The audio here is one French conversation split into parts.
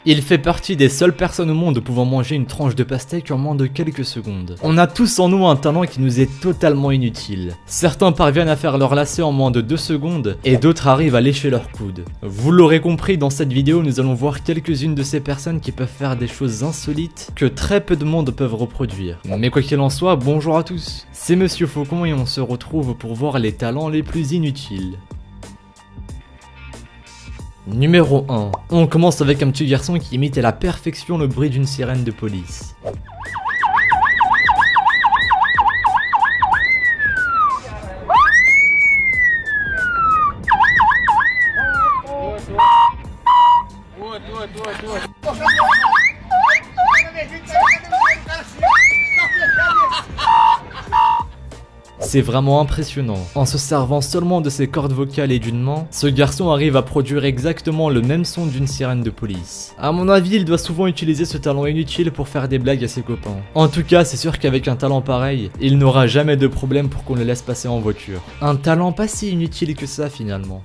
Il fait partie des seules personnes au monde pouvant manger une tranche de pastèque en moins de quelques secondes. On a tous en nous un talent qui nous est totalement inutile. Certains parviennent à faire leur lacet en moins de 2 secondes et d'autres arrivent à lécher leur coude. Vous l'aurez compris, dans cette vidéo nous allons voir quelques-unes de ces personnes qui peuvent faire des choses insolites que très peu de monde peuvent reproduire. Mais quoi qu'il en soit, bonjour à tous, c'est Monsieur Faucon et on se retrouve pour voir les talents les plus inutiles. Numéro 1. On commence avec un petit garçon qui imite à la perfection le bruit d'une sirène de police. C'est vraiment impressionnant. En se servant seulement de ses cordes vocales et d'une main, ce garçon arrive à produire exactement le même son d'une sirène de police. À mon avis, il doit souvent utiliser ce talent inutile pour faire des blagues à ses copains. En tout cas, c'est sûr qu'avec un talent pareil, il n'aura jamais de problème pour qu'on le laisse passer en voiture. Un talent pas si inutile que ça finalement.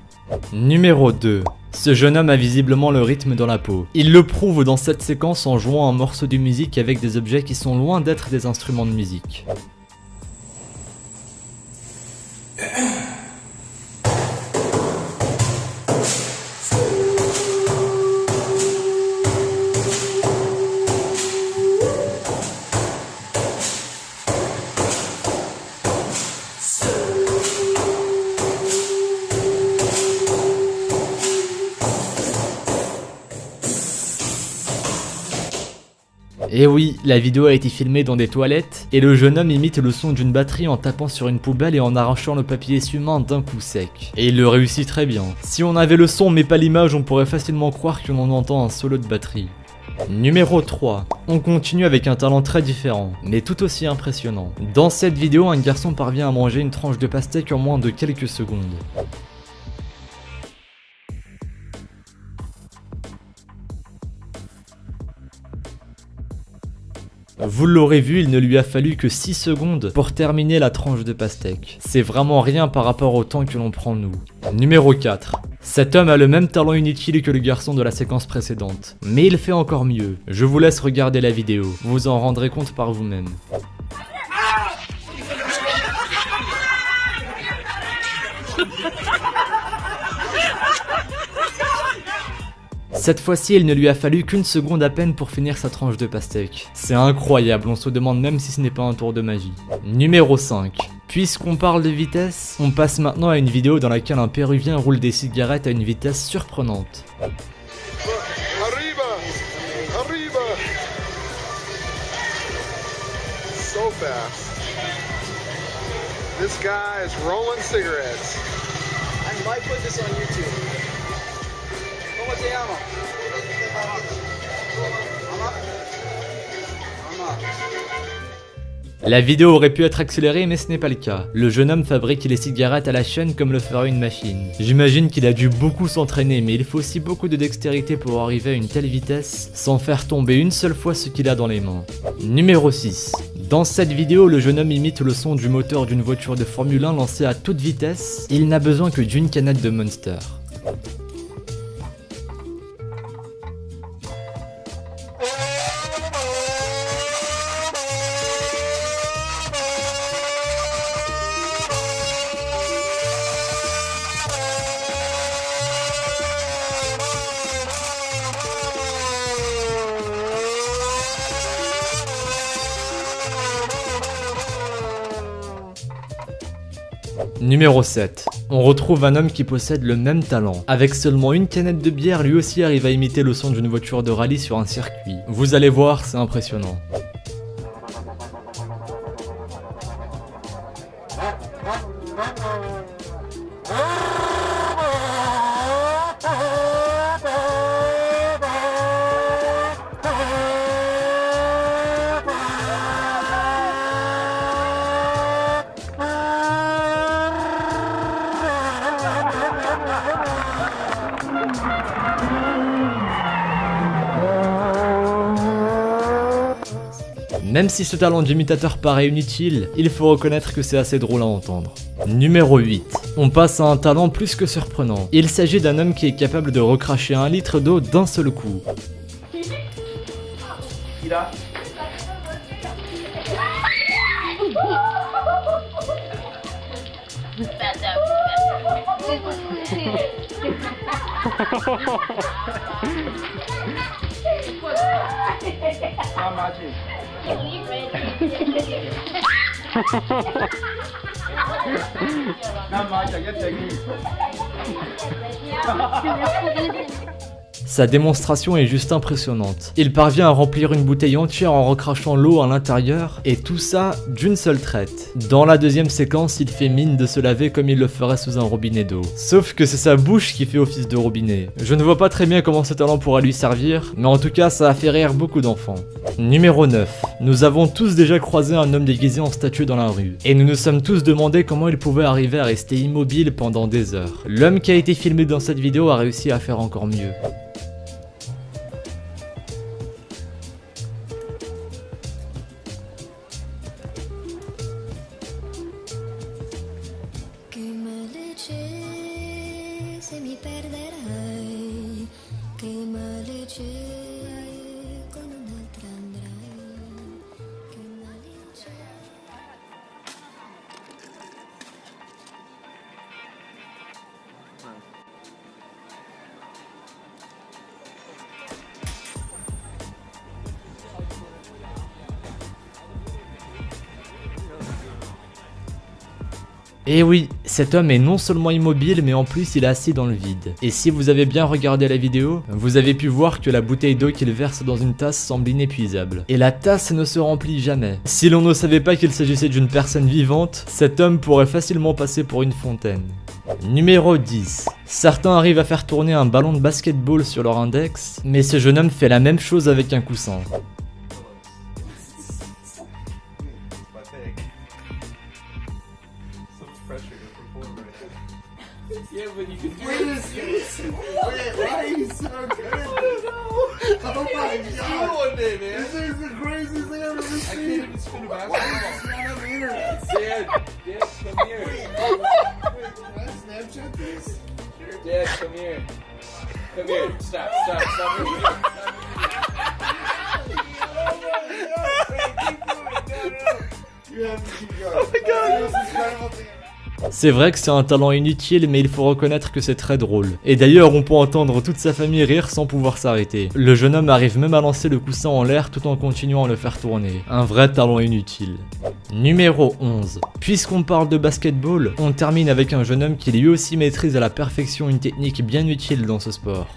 Numéro 2. Ce jeune homme a visiblement le rythme dans la peau. Il le prouve dans cette séquence en jouant un morceau de musique avec des objets qui sont loin d'être des instruments de musique. Et oui, la vidéo a été filmée dans des toilettes, et le jeune homme imite le son d'une batterie en tapant sur une poubelle et en arrachant le papier essuie-main d'un coup sec. Et il le réussit très bien. Si on avait le son mais pas l'image, on pourrait facilement croire que l'on entend un solo de batterie. Numéro 3. On continue avec un talent très différent, mais tout aussi impressionnant. Dans cette vidéo, un garçon parvient à manger une tranche de pastèque en moins de quelques secondes. Vous l'aurez vu, il ne lui a fallu que 6 secondes pour terminer la tranche de pastèque. C'est vraiment rien par rapport au temps que l'on prend nous. Numéro 4. Cet homme a le même talent inutile que le garçon de la séquence précédente. Mais il fait encore mieux. Je vous laisse regarder la vidéo, vous vous en rendrez compte par vous-même. Cette fois-ci, il ne lui a fallu qu'une seconde à peine pour finir sa tranche de pastèque. C'est incroyable, on se demande même si ce n'est pas un tour de magie. Numéro 5. Puisqu'on parle de vitesse, on passe maintenant à une vidéo dans laquelle un Péruvien roule des cigarettes à une vitesse surprenante. Arriba! Arriba! So fast. This guy is rolling cigarettes. I might put this on YouTube. ¿Cómo se llama? La vidéo aurait pu être accélérée mais ce n'est pas le cas. Le jeune homme fabrique les cigarettes à la chaîne comme le ferait une machine. J'imagine qu'il a dû beaucoup s'entraîner mais il faut aussi beaucoup de dextérité pour arriver à une telle vitesse sans faire tomber une seule fois ce qu'il a dans les mains. Numéro 6. Dans cette vidéo, le jeune homme imite le son du moteur d'une voiture de Formule 1 lancée à toute vitesse. Il n'a besoin que d'une canette de Monster. Numéro 7. On retrouve un homme qui possède le même talent. Avec seulement une canette de bière, lui aussi arrive à imiter le son d'une voiture de rallye sur un circuit. Vous allez voir, c'est impressionnant. Même si ce talent d'imitateur paraît inutile, il faut reconnaître que c'est assez drôle à entendre. Numéro 8. On passe à un talent plus que surprenant. Il s'agit d'un homme qui est capable de recracher 1 litre d'eau d'un seul coup. Ira. Sa démonstration est juste impressionnante. Il parvient à remplir une bouteille entière en recrachant l'eau à l'intérieur, et tout ça d'une seule traite. Dans la deuxième séquence, il fait mine de se laver comme il le ferait sous un robinet d'eau. Sauf que c'est sa bouche qui fait office de robinet. Je ne vois pas très bien comment ce talent pourra lui servir, mais en tout cas ça a fait rire beaucoup d'enfants. Numéro 9. Nous avons tous déjà croisé un homme déguisé en statue dans la rue, et nous nous sommes tous demandé comment il pouvait arriver à rester immobile pendant des heures. L'homme qui a été filmé dans cette vidéo a réussi à faire encore mieux. Che male c'è se mi perderai, che male c'è con un'altra andrai, che male c'è. Et oui, cet homme est non seulement immobile, mais en plus il est assis dans le vide. Et si vous avez bien regardé la vidéo, vous avez pu voir que la bouteille d'eau qu'il verse dans une tasse semble inépuisable. Et la tasse ne se remplit jamais. Si l'on ne savait pas qu'il s'agissait d'une personne vivante, cet homme pourrait facilement passer pour une fontaine. Numéro 10. Certains arrivent à faire tourner un ballon de basketball sur leur index, mais ce jeune homme fait la même chose avec un coussin. Yeah, but you can do Wait a second. Wait, why are you so good? Oh my god. one day, man. This is the craziest thing I've ever I can't seen. even spin a Why basketball. is this not on the internet? Dad, come here. Wait, can I Snapchat this? Dad, come here. Come here. Stop moving. You have to keep going. Oh my god. This is incredible thing. C'est vrai que c'est un talent inutile, mais il faut reconnaître que c'est très drôle. Et d'ailleurs, on peut entendre toute sa famille rire sans pouvoir s'arrêter. Le jeune homme arrive même à lancer le coussin en l'air tout en continuant à le faire tourner. Un vrai talent inutile. Numéro 11. Puisqu'on parle de basketball, on termine avec un jeune homme qui lui aussi maîtrise à la perfection une technique bien utile dans ce sport.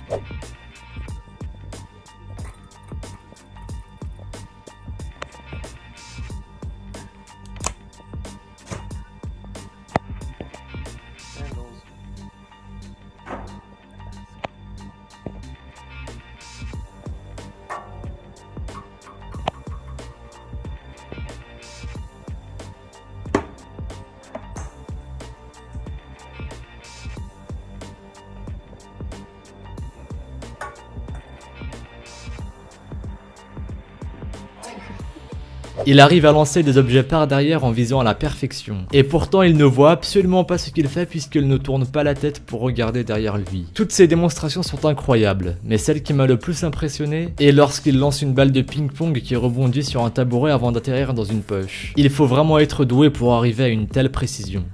Il arrive à lancer des objets par derrière en visant à la perfection. Et pourtant il ne voit absolument pas ce qu'il fait puisqu'il ne tourne pas la tête pour regarder derrière lui. Toutes ces démonstrations sont incroyables, mais celle qui m'a le plus impressionné est lorsqu'il lance une balle de ping-pong qui rebondit sur un tabouret avant d'atterrir dans une poche. Il faut vraiment être doué pour arriver à une telle précision.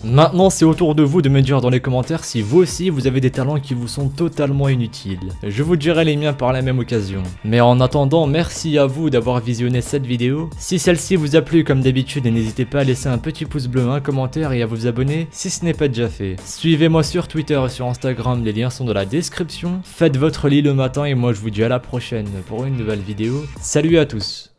Maintenant, c'est au tour de vous de me dire dans les commentaires si vous aussi vous avez des talents qui vous sont totalement inutiles. Je vous dirai les miens par la même occasion. Mais en attendant, merci à vous d'avoir visionné cette vidéo. Si celle-ci vous a plu comme d'habitude, n'hésitez pas à laisser un petit pouce bleu, un commentaire et à vous abonner si ce n'est pas déjà fait. Suivez-moi sur Twitter et sur Instagram, les liens sont dans la description. Faites votre lit le matin et moi je vous dis à la prochaine pour une nouvelle vidéo. Salut à tous.